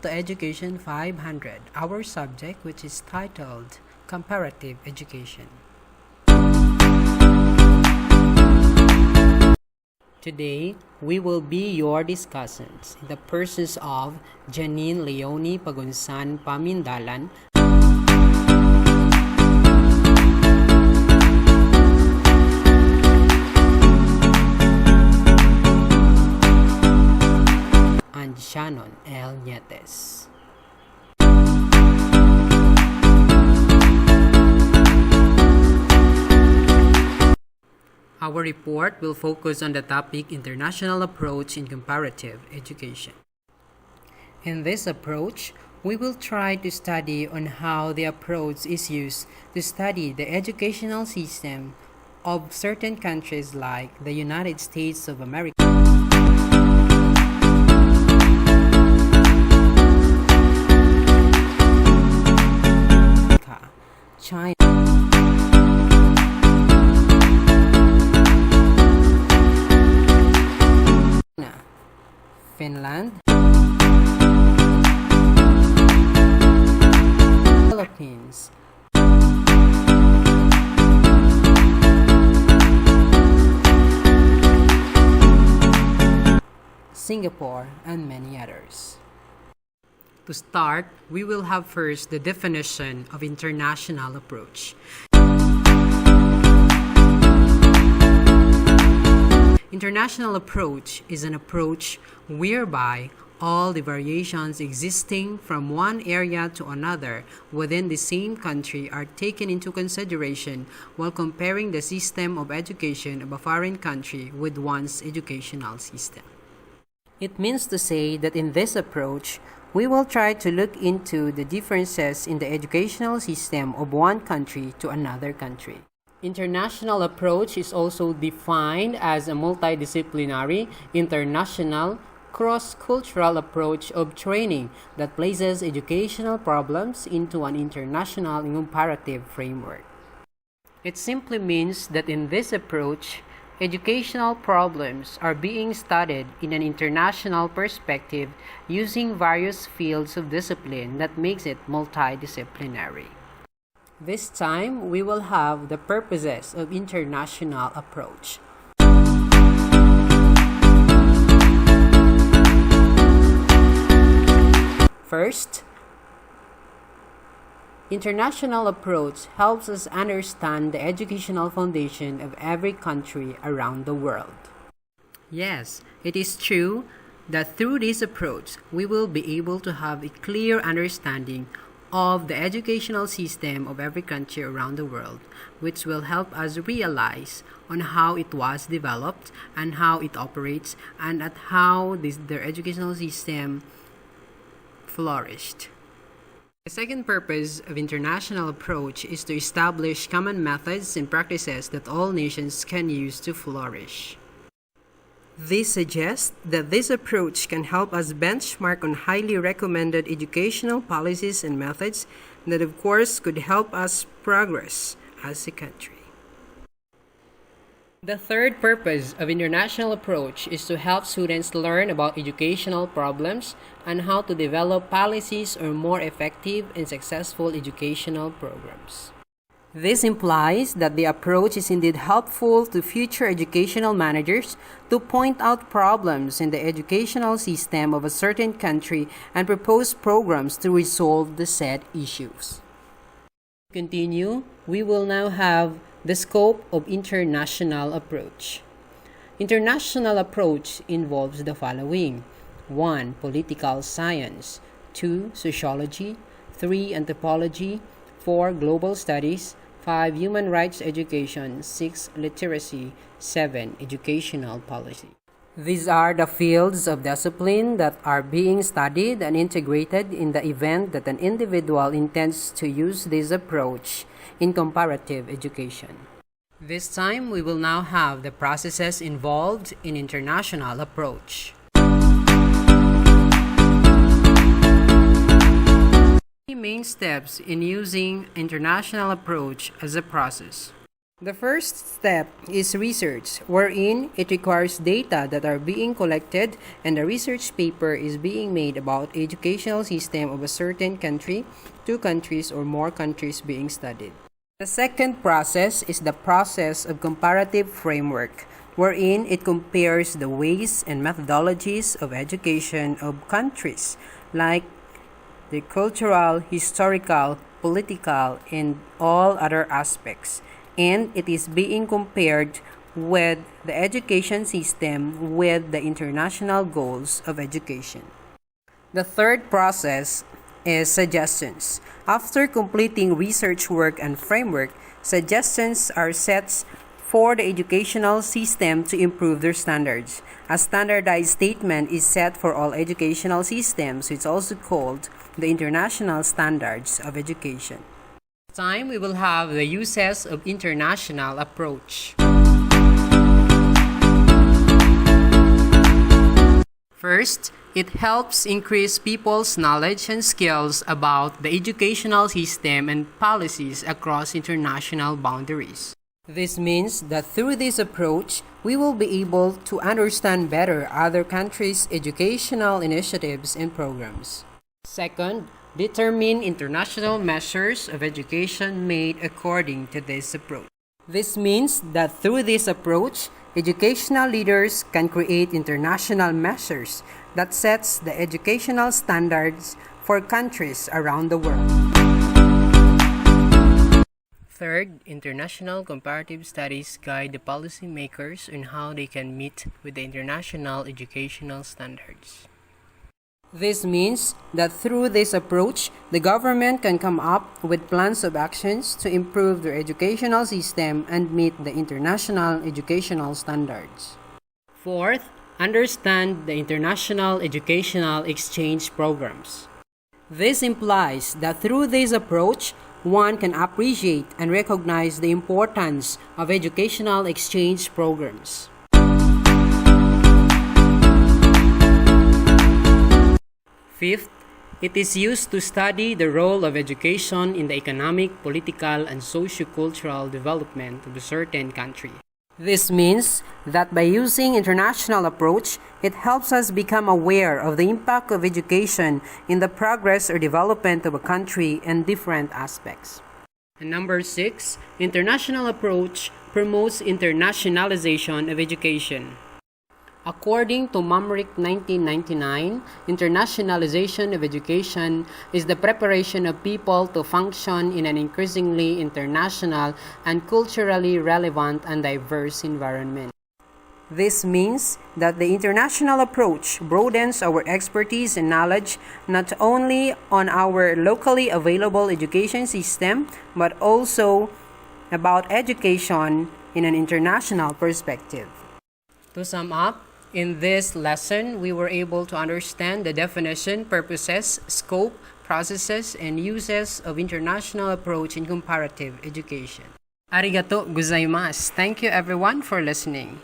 to Education 500, our subject which is titled Comparative Education. Today, we will be your discussants in the persons of Janine Leonie Pagunsan Pamindalan, and Shannon L. Nietes. Our report will focus on the topic International Approach in Comparative Education. In this approach, we will try to study on how the approach is used to study the educational system of certain countries like the United States of America, China, Finland, Philippines, Singapore, and many others. To start, we will have first the definition of international approach. International approach is an approach whereby all the variations existing from one area to another within the same country are taken into consideration while comparing the system of education of a foreign country with one's educational system. It means to say that in this approach, we will try to look into the differences in the educational system of one country to another country. International approach is also defined as a multidisciplinary, international, cross-cultural approach of training that places educational problems into an international and comparative framework. It simply means that in this approach, educational problems are being studied in an international perspective using various fields of discipline that makes it multidisciplinary. This time, we will have the purposes of international approach. First, international approach helps us understand the educational foundation of every country around the world. Yes, it is true that through this approach, we will be able to have a clear understanding of the educational system of every country around the world, which will help us realize on how it was developed and how it operates and at how their educational system flourished. The second purpose of international approach is to establish common methods and practices that all nations can use to flourish. This suggests that this approach can help us benchmark on highly recommended educational policies and methods that, of course, could help us progress as a country. The third purpose of international approach is to help students learn about educational problems and how to develop policies or more effective and successful educational programs. This implies that the approach is indeed helpful to future educational managers to point out problems in the educational system of a certain country and propose programs to resolve the said issues. To continue, we will now have the scope of international approach. International approach involves the following: 1. Political science, 2. Sociology, 3. Anthropology, 4. Global studies, 5. Human rights education, 6. Literacy, 7. Educational policy. These are the fields of discipline that are being studied and integrated in the event that an individual intends to use this approach in comparative education. This time, we will now have the processes involved in international approach. Main steps in using international approach as a process. The first step is research, wherein it requires data that are being collected and a research paper is being made about educational system of a certain country, two countries, or more countries being studied. The second process is the process of comparative framework, wherein it compares the ways and methodologies of education of countries, like the cultural, historical, political, and all other aspects. And it is being compared with the education system with the international goals of education. The third process is suggestions. After completing research work and framework, suggestions are set for the educational system to improve their standards. A standardized statement is set for all educational systems, which is also called the international standards of education. This time we will have the uses of international approach. First, it helps increase people's knowledge and skills about the educational system and policies across international boundaries. This means that through this approach, we will be able to understand better other countries' educational initiatives and programs. Second, determine international measures of education made according to this approach. This means that through this approach, educational leaders can create international measures that sets the educational standards for countries around the world. Third, international comparative studies guide the policymakers on how they can meet with the international educational standards. This means that through this approach, the government can come up with plans of actions to improve their educational system and meet the international educational standards. Fourth, understand the international educational exchange programs. This implies that through this approach, one can appreciate and recognize the importance of educational exchange programs. Fifth, it is used to study the role of education in the economic, political, and socio-cultural development of a certain country. This means that by using international approach, it helps us become aware of the impact of education in the progress or development of a country and different aspects. And number 6, international approach promotes internationalization of education. According to Mamrick 1999, internationalization of education is the preparation of people to function in an increasingly international and culturally relevant and diverse environment. This means that the international approach broadens our expertise and knowledge not only on our locally available education system, but also about education in an international perspective. To sum up, in this lesson, we were able to understand the definition, purposes, scope, processes, and uses of international approach in comparative education. Arigato gozaimasu. Thank you everyone for listening.